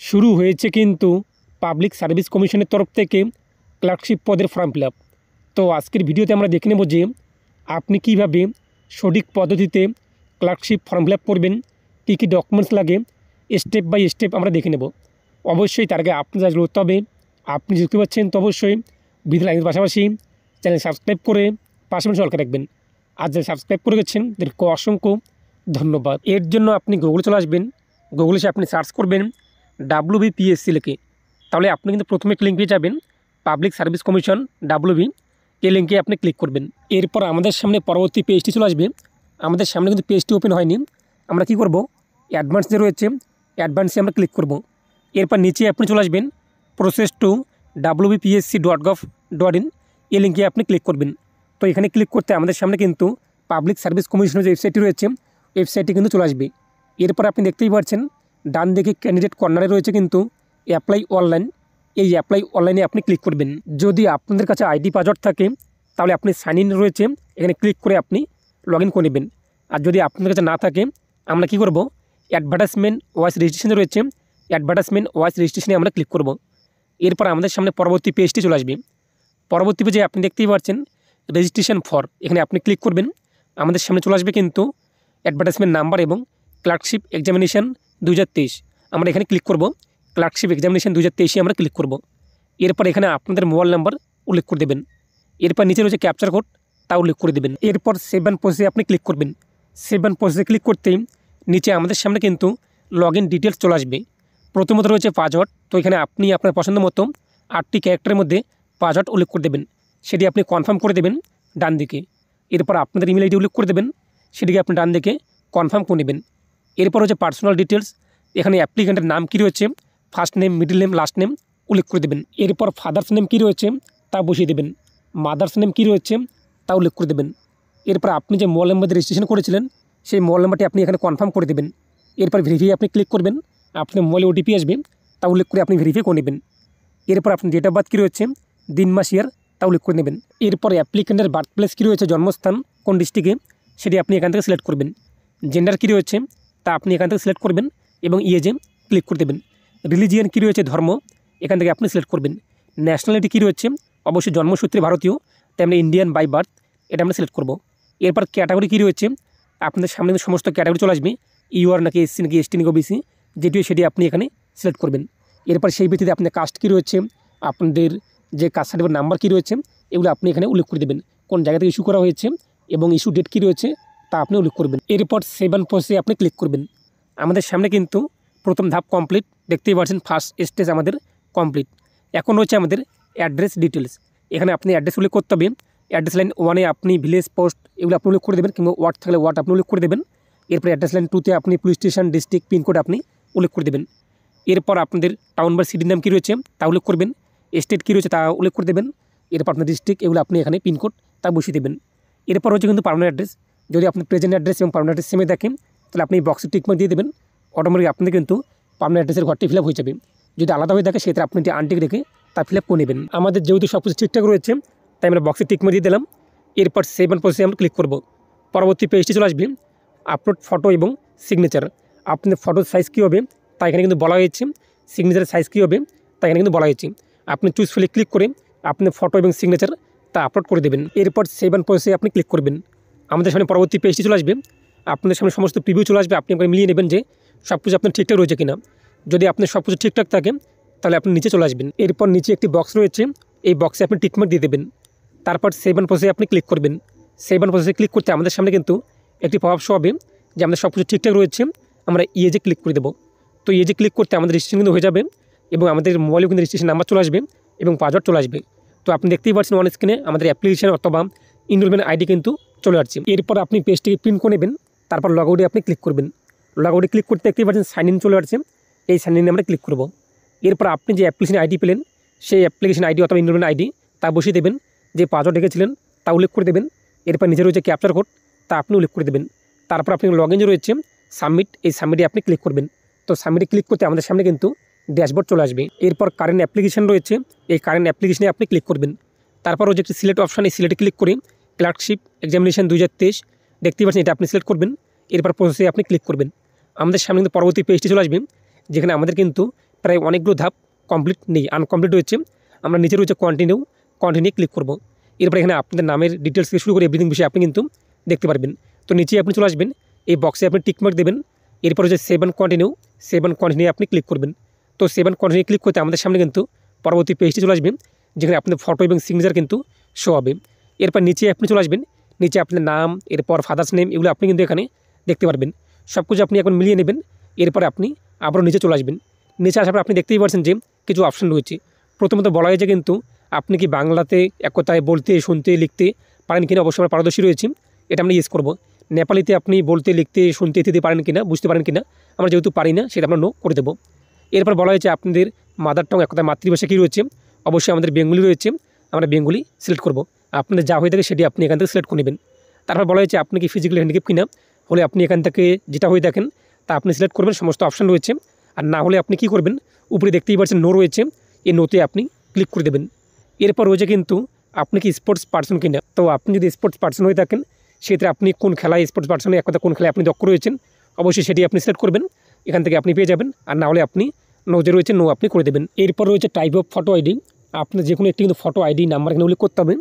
শুরু হয়েছে কিন্তু পাবলিক সার্ভিস কমিশনের তরফ থেকে ক্লার্কশিপ পদের ফর্ম ফিল আপ। তো আজকের ভিডিওতে আমরা দেখে নেব যে আপনি কীভাবে সঠিক পদ্ধতিতে ক্লার্কশিপ ফর্ম ফিল আপ করবেন, কী কী ডকুমেন্টস লাগে, স্টেপ বাই স্টেপ আমরা দেখে নেব। অবশ্যই তার আগে আপনি যা করতে হবে, আপনি দেখতে পাচ্ছেন তো অবশ্যই ভিডিও লাইনের পাশাপাশি চ্যানেল সাবস্ক্রাইব করে পাশাপাশি অলকে রাখবেন। আর যারা সাবস্ক্রাইব করে গেছেন তাদেরকে অসংখ্য ধন্যবাদ। এর জন্য আপনি গুগলে চলে আসবেন, গুগলে এসে আপনি সার্চ করবেন WBPSC লিখে, তাহলে আপনি কিন্তু প্রথমে একটা লিঙ্ক পেয়ে যাবেন পাবলিক সার্ভিস কমিশন WB, এই লিঙ্কে আপনি ক্লিক করবেন। এরপর আমাদের সামনে পরবর্তী পেজটি চলে আসবে। আমাদের সামনে কিন্তু পেজটি ওপেন হয়নি, আমরা কি করব, অ্যাডভান্স যে রয়েছে অ্যাডভান্সে আমরা ক্লিক করব। এরপর নিচে আপনি চলে আসবেন প্রসেস টু wbpsc.gov.in, এই লিঙ্কে আপনি ক্লিক করবেন। তো এখানে ক্লিক করতে আমাদের সামনে কিন্তু পাবলিক সার্ভিস কমিশনের যে ওয়েবসাইটটি রয়েছে ওয়েবসাইটটি কিন্তু চলে আসবে। এরপর আপনি দেখতেই পাচ্ছেন ডান দিকে ক্যান্ডিডেট কর্নারে রয়েছে কিন্তু অ্যাপ্লাই অনলাইন, এই অ্যাপ্লাই অনলাইনে আপনি ক্লিক করবেন। যদি আপনাদের কাছে আইডি পাসওয়ার্ড থাকে তাহলে আপনি সাইন ইন রয়েছে এখানে ক্লিক করে আপনি লগ ইন করে নেবেন। আর যদি আপনাদের কাছে না থাকে আমরা কি করব, অ্যাডভার্টাইজমেন্ট ওয়াইস রেজিস্ট্রেশন রয়েছে, অ্যাডভার্টাইজমেন্ট ওয়াইস রেজিস্ট্রেশনে আমরা ক্লিক করব। এরপর আমাদের সামনে পরবর্তী পেজটি চলে আসবে। পরবর্তী পেজে আপনি দেখতেই পাচ্ছেন রেজিস্ট্রেশন ফর, এখানে আপনি ক্লিক করবেন। আমাদের সামনে চলে আসবে কিন্তু অ্যাডভার্টাইজমেন্ট নাম্বার এবং ক্লার্কশিপ এক্সামিনেশন 2023, আমরা এখানে ক্লিক করব। ক্লার্কশিপ এক্সামিনেশন 2023 আমরা ক্লিক করব। এরপর এখানে আপনাদের মোবাইল নাম্বার উল্লেখ করে দেবেন। এরপর নিচে রয়েছে ক্যাপচার কোড, তা উল্লেখ করে দেবেন। এরপর সেভ অ্যান্ড প্রসেসে আপনি ক্লিক করবেন। সেভ অ্যান্ড প্রসেসে ক্লিক করতেই নিচে আমাদের সামনে কিন্তু লগ ইন ডিটেলস চলে আসবে। প্রথমত রয়েছে পাসওয়ার্ড, তো এখানে আপনি আপনার পছন্দ মতো 8টি ক্যারেক্টারের মধ্যে পাসওয়ার্ড উল্লেখ করে দেবেন, সেটি আপনি কনফার্ম করে দেবেন ডান দিকে। এরপর আপনাদের ইমেল আইডি উল্লেখ করে দেবেন, সেটিকে আপনি ডান দিকে কনফার্ম করে নেবেন। এরপর হচ্ছে পার্সোনাল ডিটেলস, এখানে অ্যাপ্লিকেন্টের নাম কী রয়েছে, first name, middle name, last name উল্লেখ করে দেবেন। এরপর ফাদার্স নেম কী রয়েছে তা বসিয়ে দেবেন, মাদার্স নেম কী রয়েছে তা উল্লেখ করে দেবেন। এরপর আপনি যে মোবাইল নাম্বার রেজিস্ট্রেশন করেছিলেন সেই মোবাইল নাম্বারটি আপনি এখানে কনফার্ম করে দেবেন। এরপর ভেরিফাই আপনি ক্লিক করবেন, আপনার মোবাইলে ওটিপি আসবে, তা উল্লেখ করে আপনি ভেরিফাই করে নেবেন। এরপর আপনার ডেট অফ বার্থ কী রয়েছে, দিন মাস ইয়ার তা উল্লেখ করে নেবেন। এরপর অ্যাপ্লিকেন্টের বার্থ প্লেস কী রয়েছে, জন্মস্থান কোন ডিস্ট্রিক্টে, সেটি আপনি এখান থেকে সিলেক্ট করবেন। জেন্ডার কী রয়েছে তা আপনি এখান থেকে সিলেক্ট করবেন এবং ইয়েজে ক্লিক করে দেবেন। রিলিজিয়ান কী রয়েছে, ধর্ম, এখান থেকে আপনি সিলেক্ট করবেন। ন্যাশনালিটি কী রয়েছে, অবশ্যই জন্মসূত্রে ভারতীয়, তাই আমরা ইন্ডিয়ান বাই বার্থ, এটা আমরা সিলেক্ট করব। এরপর ক্যাটাগরি কী রয়েছে, আপনাদের সামনে সমস্ত ক্যাটাগরি চলে আসবে, ইউআর নাকি এসসি নাকি এসটি নাকি ওবিসি, যেটিও সেটি আপনি এখানে সিলেক্ট করবেন। এরপর সেই ভিত্তিতে আপনার কাস্ট কী রয়েছে, আপনাদের যে কাস্ট সার্টিফিকেট নাম্বার কী রয়েছে, এগুলো আপনি এখানে উল্লেখ করে দেবেন, কোন জায়গা থেকে ইস্যু করা হয়েছে এবং ইস্যু ডেট কী রয়েছে তা আপনি উল্লেখ করবেন। এরপর সেভ অ্যান্ড প্রসেসে আপনি ক্লিক করবেন। আমাদের সামনে কিন্তু প্রথম ধাপ কমপ্লিট, দেখতেই পাচ্ছেন ফার্স্ট স্টেজ আমাদের কমপ্লিট। এখন রয়েছে আমাদের অ্যাড্রেস ডিটেলস, এখানে আপনি অ্যাড্রেস উল্লেখ করতে হবে। অ্যাড্রেস লাইন 1-এ আপনি ভিলেজ, পোস্ট এগুলো আপনি উল্লেখ করে দেবেন, কিংবা ওয়ার্ড থাকলে ওয়ার্ড আপনি উল্লেখ করে দেবেন। এরপর অ্যাড্রেস লাইন 2-তে আপনি পুলিশ স্টেশন, ডিস্ট্রিক্ট, পিনকোড আপনি উল্লেখ করে দেবেন। এরপর আপনাদের টাউন বা সিটির নাম কী রয়েছে তা উল্লেখ করবেন, স্টেট কী রয়েছে তা উল্লেখ করে দেবেন। এরপর আপনার ডিস্ট্রিক্ট এগুলো আপনি এখানে পিনকোড তা বসিয়ে দেবেন। এরপর হচ্ছে কিন্তু পার্মানেন্ট অ্যাড্রেস, যদি আপনি প্রেজেন্ট অ্যাড্রেস এবং পার্মানেন্ট অ্যাড্রেস সেমে দেখেন তাহলে আপনি বক্সে টিকমার্ক দিয়ে দেবেন, অটোমেটিক আপনাদের কিন্তু পার্মানেন্ট অ্যাড্রেসের ঘরটি ফিল আপ হয়ে যাবে। যদি আলাদা হয়ে থাকে সেক্ষেত্রে আপনি আনটিক রেখে তা ফিল আপ করে নেবেন। আমাদের যেহেতু সব কিছু ঠিকঠাক রয়েছে তাই আমরা বক্সে টিকমার্ক দিয়ে দিলাম। এরপর সেভ অ্যান্ড প্রসেসে আমরা ক্লিক করব। পরবর্তী পেজটি চলে আসবে আপলোড ফটো এবং সিগনেচার, আপনার ফটোর সাইজ কী হবে তা এখানে কিন্তু বলা হয়েছে, সিগনেচারের সাইজ কী হবে তা এখানে কিন্তু বলা হয়েছে। আপনি চুজ ফিলে ক্লিক করে আপনি ফটো এবং সিগনেচার তা আপলোড করে দেবেন। এরপর সেভ অ্যান্ড প্রসেসে আপনি ক্লিক করবেন। আমাদের সামনে পরবর্তী পেজটি চলে আসবে, আপনাদের সামনে সমস্ত প্রিভিউ চলে আসবে, আপনি একবার মিলিয়ে নেবেন যে সব কিছু আপনার ঠিকঠাক রয়েছে কিনা। যদি আপনার সব কিছু ঠিকঠাক থাকে তাহলে আপনি নিচে চলে আসবেন। এরপর নিচে একটি বক্স রয়েছে, এই বক্সে আপনি টিকমার্ক দিয়ে দেবেন। তারপর সেভ অ্যান্ড প্রসেসে আপনি ক্লিক করবেন। সেভ অ্যান্ড প্রসেসে ক্লিক করতে আমাদের সামনে কিন্তু একটি পপআপ শো হবে যে আমাদের সব কিছু ঠিকঠাক রয়েছে, আমরা ইয়েজে ক্লিক করে দেবো। তো ইয়েজে ক্লিক করতে আমাদের রেজিস্ট্রেশন কিন্তু হয়ে যাবে এবং আমাদের মোবাইলেও কিন্তু রেজিস্ট্রেশন নাম্বার চলে আসবে এবং পাসওয়ার্ড চলে আসবে। তো আপনি দেখতেই পাচ্ছেন অন স্ক্রিনে আমাদের অ্যাপ্লিকেশন অথবা ইনরোলমেন্ট আইডি কিন্তু চলে আসছে। এরপর আপনি পেজটিকে প্রিন্ট করে নেবেন, তারপর লগ আউটে আপনি ক্লিক করবেন। লগ আউটে ক্লিক করতে দেখতেই পাচ্ছেন সাইন ইন চলে আসছে, এই সাইন ইনে আমরা ক্লিক করব। এরপর আপনি যে অ্যাপ্লিকেশন আইডি পেলেন সেই অ্যাপ্লিকেশন আইডি অথবা ইনরোলমেন্ট আইডি তা বসিয়ে দেবেন, যে পাসওয়ার্ড রেখেছিলেন তা উল্লেখ করে দেবেন। এরপর নিজে রয়েছে ক্যাপচার কোড, তা আপনি উল্লেখ করে দেবেন। তারপর আপনি লগ ইন রয়েছে সাবমিট, এই সাবমিটে আপনি ক্লিক করবেন। তো সাবমিটে ক্লিক করতে আমাদের সামনে কিন্তু ড্যাশবোর্ড চলে আসবে। এরপর কারেন্ট অ্যাপ্লিকেশন রয়েছে, এই কারেন্ট অ্যাপ্লিকেশনে আপনি ক্লিক করবেন। তারপর রয়েছে একটি সিলেক্ট অপশান, এই সিলেক্টে ক্লিক করে ক্লার্কশিপ এক্সামিনেশন 2023 দেখতেই পাচ্ছেন, এটা আপনি সিলেক্ট করবেন। এরপর প্রসেসে আপনি ক্লিক করবেন। আমাদের সামনে কিন্তু পরবর্তী পেজটি চলে আসবে, যেখানে আমাদের কিন্তু প্রায় অনেকগুলো ধাপ কমপ্লিট নেই, আনকমপ্লিট রয়েছে। আমরা নিচে রয়েছে কন্টিনিউ ক্লিক করব। এরপর এখানে আপনাদের নামের ডিটেলস থেকে শুরু করে এভরিথিং বিষয়ে আপনি কিন্তু দেখতে পারবেন। তো নিচে আপনি চলে আসবেন, এই বক্সে আপনি টিকমার্ক দেবেন। এরপর হচ্ছে সেভ অ্যান্ড কন্টিনিউ আপনি ক্লিক করবেন। তো সেভ অ্যান্ড কন্টিনিউ ক্লিক করতে আমাদের সামনে কিন্তু পরবর্তী পেজটি চলে আসবে, যেখানে আপনার ফটো এবং সিগনেচার কিন্তু শো হবে। এরপর নিচে আপনি চলে আসবেন, নিচে আপনার নাম, এরপর ফাদার্স নেম, এগুলো আপনি কিন্তু এখানে দেখতে পারবেন। সব কিছু আপনি এখন মিলিয়ে নেবেন। এরপরে আপনি আবারও নিচে চলে আসবেন। নিচে আসার পর আপনি দেখতেই পাচ্ছেন যে কিছু অপশন রয়েছে। প্রথমত বলা হয়েছে কিন্তু আপনি কি বাংলাতে এক কথায় বলতে, শুনতে, লিখতে পারেন কিনা, অবশ্যই আমরা পারদর্শী রয়েছি, এটা আমরা ইয়েস করব। নেপালিতে আপনি বলতে, লিখতে, শুনতে, ইত্যাদি পারেন কিনা, বুঝতে পারেন কিনা, আমরা যেহেতু পারি না সেটা আমরা নো করে দেবো। এরপর বলা হয়েছে আপনাদের মাদার টং এক কথায় মাতৃভাষা কী রয়েছে, অবশ্যই আমাদের বেঙ্গলি রয়েছে, আমরা বেঙ্গলি সিলেক্ট করব। আপনাদের যা হয়ে থাকে সেটি আপনি এখান থেকে সিলেক্ট করে নেবেন। তারপর বলা হয়েছে আপনি কি ফিজিক্যাল হ্যান্ডিক্যাপ কিনা, হলে আপনি এখান থেকে যেটা হয়ে দেখেন তা আপনি সিলেক্ট করবেন, সমস্ত অপশন রয়েছে। আর না হলে আপনি কি করবেন, উপরে দেখতেই পাচ্ছেন নো রয়েছে, এই নোতে আপনি ক্লিক করে দেবেন। এরপর রয়েছে কিন্তু আপনি কি স্পোর্টস পার্সন কিনা। তো আপনি যদি স্পোর্টস পার্সন হয়ে থাকেন সেক্ষেত্রে আপনি কোন খেলায় স্পোর্টস পার্সনে এক কথা কোন খেলায় আপনি দক্ষ রয়েছেন, অবশ্যই সেটি আপনি সিলেক্ট করবেন, এখান থেকে আপনি পেয়ে যাবেন। আর না হলে আপনি নো যে রয়েছে নো আপনি করে দেবেন। এরপর রয়েছে টাইপ অফ ফটো আইডি, আপনার যে কোনো একটি কিন্তু ফটো আইডি নাম্বার এখানে উল্লেখ করতে হবে।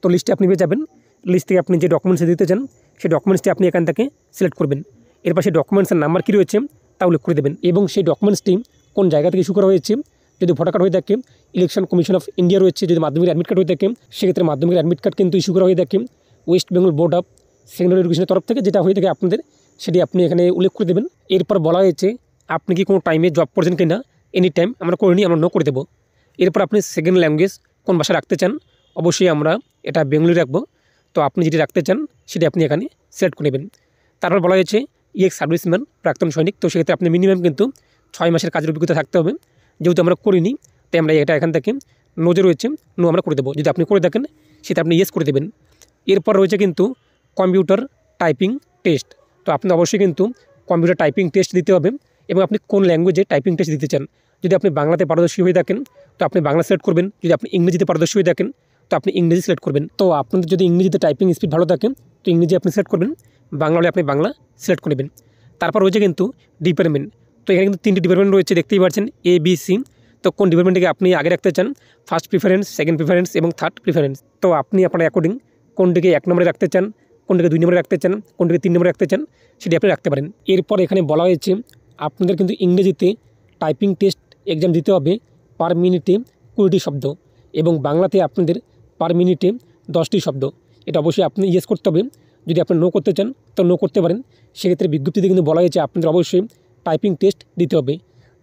তো লিস্টে আপনি পেয়ে যাবেন, লিস্ট থেকে আপনি যে ডকুমেন্টস দিতে চান সেই ডকুমেন্টসটি আপনি এখান থেকে সিলেক্ট করবেন। এরপর সেই ডকুমেন্টসের নাম্বার কী রয়েছে তা উল্লেখ করে দেবেন, এবং সেই ডকুমেন্টসটি কোন জায়গা থেকে ইস্যু করা হয়েছে। যদি ভোটার কার্ড হয়ে থাকে ইলেকশন কমিশন অফ ইন্ডিয়া রয়েছে, যদি মাধ্যমিক অ্যাডমিট কার্ড হয়ে থাকে সেক্ষেত্রে মাধ্যমিক অ্যাডমিট কার্ড কিন্তু ইস্যু করা হয়ে থাকে West Bengal board of secondary এডুকেশনের তরফ থেকে, যেটা হয়ে থাকে আপনাদের সেটি আপনি এখানে উল্লেখ করে দেবেন। এরপর বলা হয়েছে আপনি কি কোনো টাইমে জব করছেন কিনা, এনি টাইম আমরা করে নিই, আমরা নো করে দেবো। এরপর আপনি সেকেন্ড ল্যাঙ্গুয়েজ কোন ভাষা রাখতে চান, অবশ্যই আমরা এটা বেঙ্গলি রাখবো। তো আপনি যেটি রাখতে চান সেটি আপনি এখানে সিলেক্ট করে নেবেন। তারপর বলা হয়েছে এক্স সার্ভিসম্যান, প্রাক্তন সৈনিক, তো সেক্ষেত্রে আপনি মিনিমাম কিন্তু 6 মাসের কাজের অভিজ্ঞতা থাকতে হবে। যেহেতু আমরা করিনি তাই আমরা এটা এখান থেকে নো যে রয়েছে নো আমরা করে দেবো। যদি আপনি করে থাকেন সেটা আপনি ইয়েস করে দেবেন। এরপর রয়েছে কিন্তু কম্পিউটার টাইপিং টেস্ট, তো আপনি অবশ্যই কিন্তু কম্পিউটার টাইপিং টেস্ট দিতে হবে, এবং আপনি কোন ল্যাঙ্গুয়েজে টাইপিং টেস্ট দিতে চান। যদি আপনি বাংলাতে পারদর্শী হয়ে থাকেন তো আপনি বাংলা সিলেক্ট করবেন, যদি আপনি ইংরেজিতে পারদর্শী হয়ে থাকেন তো আপনি ইংরেজি সিলেক্ট করবেন। তো আপনাদের যদি ইংরেজিতে টাইপিং স্পিড ভালো থাকে তো ইংরেজি আপনি সিলেক্ট করবেন, বাংলা হলে আপনি বাংলা সিলেক্ট করে নেবেন। তারপর রয়েছে কিন্তু ডিপার্টমেন্ট, তো এখানে কিন্তু 3টি ডিপার্টমেন্ট রয়েছে, দেখতেই পাচ্ছেন এ বি সি। তো কোন ডিপার্টমেন্টকে আপনি আগে রাখতে চান, ফার্স্ট প্রিফারেন্স, সেকেন্ড প্রিফারেন্স এবং থার্ড প্রিফারেন্স। তো আপনি আপনার অ্যাকর্ডিং কোনটিকে 1 নম্বরে রাখতে চান, কোনটিকে 2 নম্বরে রাখতে চান, কোনটিকে 3 নম্বরে রাখতে চান সেটি আপনি রাখতে পারেন। এরপর এখানে বলা হয়েছে আপনাদের কিন্তু ইংরেজিতে টাইপিং টেস্ট এক্সাম দিতে হবে পার মিনিটে 20টি শব্দ, এবং বাংলাতে আপনাদের পার মিনিটে 10টি শব্দ। এটা অবশ্যই আপনি ইয়েস করতে হবে। যদি আপনি নো করতে চান তো নো করতে পারেন। সেক্ষেত্রে বিজ্ঞপ্তিতে কিন্তু বলা হয়েছে আপনাদের অবশ্যই টাইপিং টেস্ট দিতে হবে।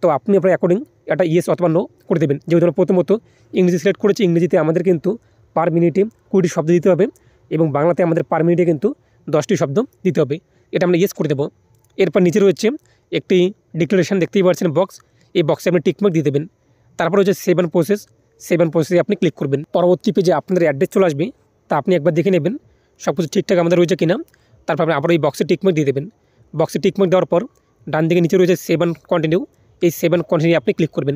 তো আপনি আপনার অ্যাকর্ডিং এটা ইয়েস অথবা নো করে দেবেন। যেহেতু আমরা প্রথমত ইংরেজি সিলেক্ট করেছি, ইংরেজিতে আমাদের কিন্তু পার মিনিটে 20টি শব্দ দিতে হবে, এবং বাংলাতে আমাদের পার মিনিটে কিন্তু 10টি শব্দ দিতে হবে, এটা আমরা ইয়েস করে দেবো। এরপর নিচে রয়েছে একটি ডিক্লারেশন, দেখতেই পাচ্ছেন বক্স, এই বক্সে আপনি টিকমার্ক দিয়ে দেবেন। তারপর হচ্ছে সেভ অ্যান্ড প্রসেসে আপনি ক্লিক করবেন। পরবর্তী পেজে আপনাদের অ্যাড্রেস চলে আসবে, তা আপনি একবার দেখে নেবেন সব কিছু ঠিকঠাক আমাদের রয়েছে কিনা। তারপর আপনি আবার এই বক্সে টিকমার্ক দিয়ে দেবেন। বক্সে টিকমার্ক দেওয়ার পর ডান দিকে নিচে রয়েছে সেভ অ্যান্ড কন্টিনিউ, এই সেভ অ্যান্ড কন্টিনিউ আপনি ক্লিক করবেন।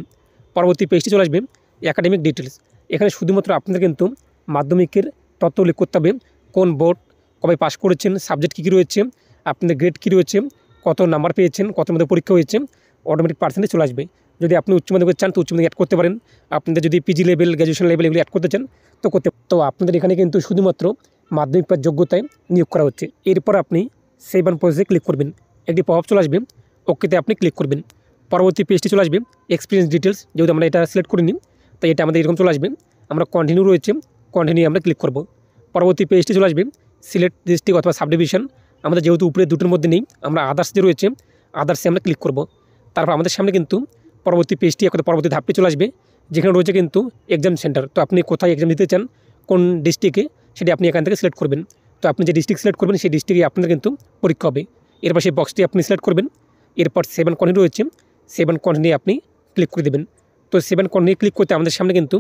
পরবর্তী পেজটি চলে আসবে একাডেমিক ডিটেলস, এখানে শুধুমাত্র আপনাদের কিন্তু মাধ্যমিকের তথ্য উল্লেখ করতে হবে, কোন বোর্ড, কবে পাস করেছেন, সাবজেক্ট কী কী রয়েছে, আপনাদের গ্রেড কী রয়েছে, কত নাম্বার পেয়েছেন, কত মধ্যে পরীক্ষা হয়েছে, অটোমেটিক পার্সেন্টেজ চলে আসবে। যদি আপনি উচ্চ মাধ্যমিক চান তো উচ্চ মাধ্যমিক অ্যাড করতে পারেন, আপনাদের যদি পিজি লেভেল, গ্র্যাজুয়েশন লেভেল এগুলি অ্যাড করতে চান তো করতে। তো আপনাদের এখানে কিন্তু শুধুমাত্র মাধ্যমিক পাস যোগ্যতায় নিয়োগ করা হচ্ছে। এরপর আপনি সেভ অ্যান্ড প্রসেসে ক্লিক করবেন, একটি পপআপ চলে আসবে, ওকেতে আপনি ক্লিক করবেন। পরবর্তী পেজটি চলে আসবে এক্সপিরিয়েন্স ডিটেলস, যেহেতু আমরা এটা সিলেক্ট করিনি তাই এটা আমাদের এরকম চলে আসবে। আমরা কন্টিনিউ রয়েছে, কন্টিনিউ আমরা ক্লিক করব। পরবর্তী পেজটি চলে আসবে সিলেক্ট ডিস্ট্রিক্ট অথবা সাব ডিভিশন, আমাদের যেহেতু উপরে দুটোর মধ্যে নেই আমরা আদার্স যে রয়েছে আদার্সে আমরা ক্লিক করব। তারপর আমাদের সামনে কিন্তু পরবর্তী পেজটি একটা পরবর্তী ধাপটি চলে আসবে, যেখানে রয়েছে কিন্তু এক্সাম সেন্টার। তো আপনি কোথায় এক্সাম দিতে চান, কোন ডিস্ট্রিক্টে, সেটি আপনি এখান থেকে সিলেক্ট করবেন। তো আপনি যে ডিস্ট্রিক্ট সিলেক্ট করবেন সেই ডিস্ট্রিক্টে আপনাদের কিন্তু পরীক্ষা হবে। এরপর সেই বক্সটি আপনি সিলেক্ট করবেন। এরপর সেভ অ্যান্ড কন্টিনিউ রয়েছে, সেভ অ্যান্ড কন্টিনিউ আপনি ক্লিক করে দেবেন। তো সেভ অ্যান্ড কন্টিনিউ ক্লিক করতে আমাদের সামনে কিন্তু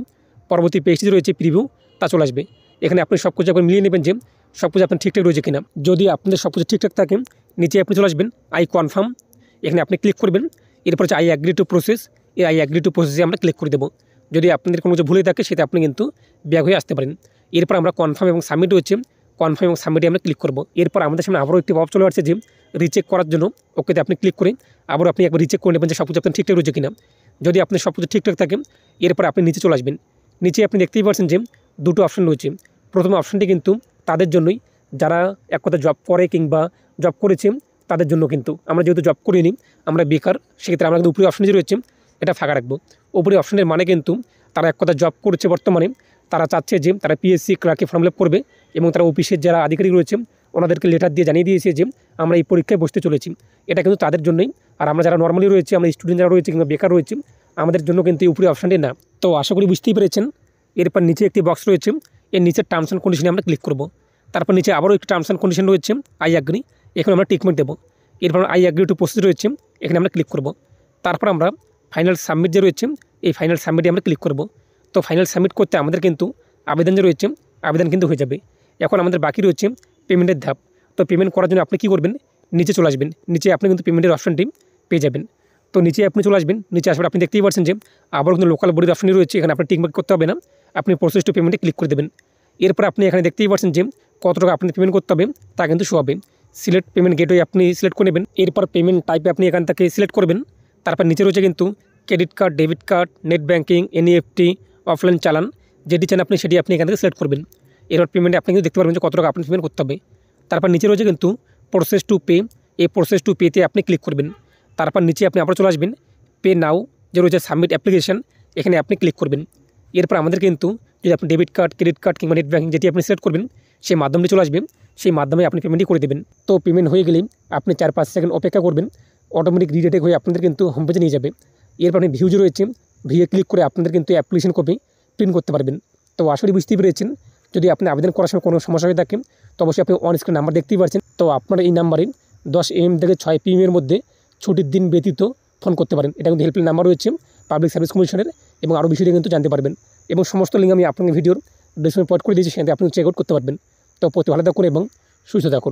পরবর্তী পেজটি রয়েছে প্রিভিউ, তা চলে আসবে। এখানে আপনি সব কিছু একবার মিলিয়ে নেবেন যে সব কিছু আপনার ঠিকঠাক রয়েছে কিনা। যদি আপনাদের সব কিছু ঠিকঠাক থাকে নিচে আপনি চলে আসবেন আই কনফার্ম, এখানে আপনি ক্লিক করবেন। এরপর হচ্ছে আই অ্যাগ্রি টু প্রসেস, এই আই অ্যাগ্রি টু প্রসেসে আমরা ক্লিক করে দেবো। যদি আপনাদের কোনো কিছু ভুলে থাকে সেটা আপনি কিন্তু ব্যাক হয়ে আসতে পারেন। এরপর আমরা কনফার্ম এবং সাবমিট হচ্ছে, কনফার্ম এবং সাবমিটে আমরা ক্লিক করব। এরপর আমাদের সামনে আবারও একটি পপ চলে আসছে যে রিচেক করার জন্য, ওকেতে আপনি ক্লিক করে আবারও আপনি একবার রিচেক করে নেবেন যে সব কিছু আপনার ঠিকঠাক রয়েছে কিনা। যদি আপনি সব কিছু ঠিকঠাক থাকে এরপর আপনি নিচে চলে আসবেন। নিচে আপনি দেখতেই পাচ্ছেন যে দুটো অপশন রয়েছে। প্রথম অপশনটি কিন্তু তাদের জন্যই যারা এক কথা জব করে কিংবা জব করেছে তাদের জন্য, কিন্তু আমরা যেহেতু জব করিনি, আমরা বেকার, সেক্ষেত্রে আমরা কিন্তু উপরে অপশন যে রয়েছে এটা ফাঁকা রাখবো। উপরে অপশনের মানে কিন্তু তারা এক কথা জব করছে বর্তমানে, তারা চাচ্ছে যে তারা পিএসসি ক্লার্কে ফর্ম ফিল আপ করবে এবং তারা অফিসের যারা আধিকারিক রয়েছে ওনাদেরকে লেটার দিয়ে জানিয়ে দিয়েছে যে আমরা এই পরীক্ষায় বসতে চলেছি। এটা কিন্তু তাদের জন্যই। আর আমরা যারা নর্মালি রয়েছে, আমরা স্টুডেন্ট যারা রয়েছে কিংবা বেকার রয়েছে, আমাদের জন্য কিন্তু এই উপরে অপশানটি না। তো আশা করি বুঝতেই পেরেছেন। এরপর নিচে একটি বক্স রয়েছে, এর নিচের টার্মস অ্যান্ড কন্ডিশনে আমরা ক্লিক করব। তারপর নিচে আবারও একটি টার্মস অ্যান্ড কন্ডিশন রয়েছে, আই অ্যাগ্রি, এখানে আমরা টিকমার্ক দেবো। এরপর আই অ্যাগ্রি টু প্রসেস রয়েছে, এখানে আমরা ক্লিক করব। তারপর আমরা ফাইনাল সাবমিট যে রয়েছে এই ফাইনাল সাবমিটে আমরা ক্লিক করব। তো ফাইনাল সাবমিট করতে আমাদের কিন্তু আবেদন যে রয়েছে আবেদন কিন্তু হয়ে যাবে। এখন আমাদের বাকি রয়েছে পেমেন্টের ধাপ। তো পেমেন্ট করার জন্য আপনি কী করবেন, নিচে চলে আসবেন। নিচে আপনি কিন্তু পেমেন্টের অপশনটি পেয়ে যাবেন। তো নিচে আপনি চলে আসবেন। নিচে আসার আপনি দেখতেই পাচ্ছেন যে আবার কিন্তু লোকাল বডির অপশনই রয়েছে, এখানে আপনি টিকমার্ক করতে হবে না, আপনি প্রসেস টু পেমেন্টে ক্লিক করে দেবেন। এরপর আপনি এখানে দেখতেই পাচ্ছেন যে কত টাকা আপনি পেমেন্ট করতে হবে তা কিন্তু শো হবে। সিলেক্ট পেমেন্ট গেটওয়ে আপনি সিলেক্ট করে নেবেন। এরপর পেমেন্ট টাইপে আপনি এখান থেকে সিলেক্ট করবেন। তারপর নিচে রয়েছে কিন্তু credit card, debit card, net banking, NEFT, offline চালান, যেটি চান আপনি সেটি আপনি এখান থেকে সিলেক্ট করবেন। এরপর পেমেন্টে আপনি কিন্তু দেখতে পারবেন যে কত টাকা আপনি পেমেন্ট করতে হবে। তারপর নিচে রয়েছে কিন্তু প্রসেস টু পে, এই প্রসেস টু পেতে আপনি ক্লিক করবেন। তারপর নিচে আপনি আবার চলে আসবেন, পে নাও যে রয়েছে সাবমিট অ্যাপ্লিকেশন, এখানে আপনি ক্লিক করবেন। এরপর আমাদের কিন্তু যদি আপনি ডেবিট কার্ড, ক্রেডিট কার্ড কিংবা নেট ব্যাঙ্কিং যেটি আপনি সিলেক্ট করবেন সেই মাধ্যমে চলে আসবে, সেই মাধ্যমে আপনি পেমেন্টই করে দেবেন। তো পেমেন্ট হয়ে গেলেই আপনি 4-5 সেকেন্ড অপেক্ষা করবেন, অটোমেটিক রিডেটেক হয়ে আপনাদের কিন্তু হোম পেজে নিয়ে যাবে। এরপর আপনি ভিউ যে রয়েছে ভিউয়ে ক্লিক করে আপনাদের কিন্তু অ্যাপ্লিকেশন কপি প্রিন্ট করতে পারবেন। তো আসলে বুঝতেই পেরেছেন। যদি আপনি আবেদন করার সময় কোনো সমস্যা হয়ে থাকে তো অবশ্যই আপনি অন স্ক্রিন নাম্বার দেখতেই পাচ্ছেন। তো আপনারা এই নাম্বারে 10 AM থেকে 6 PM এর মধ্যে ছুটির দিন ব্যতীত ফোন করতে পারেন। এটা কিন্তু হেল্পলাইন নাম্বার রয়েছে পাবলিক সার্ভিস কমিশনের, এবং আরও বিষয়টা কিন্তু জানতে পারবেন। এবং সমস্ত লিঙ্ক আমি আপনাকে ভিডিওর ডিসক্রিপশনে প্রোভাইড করে দিয়েছি, সেখানে আপনি চেক আউট করতে পারবেন। তো প্রতি ভালো থাকুন এবং সুস্থ থাকুন।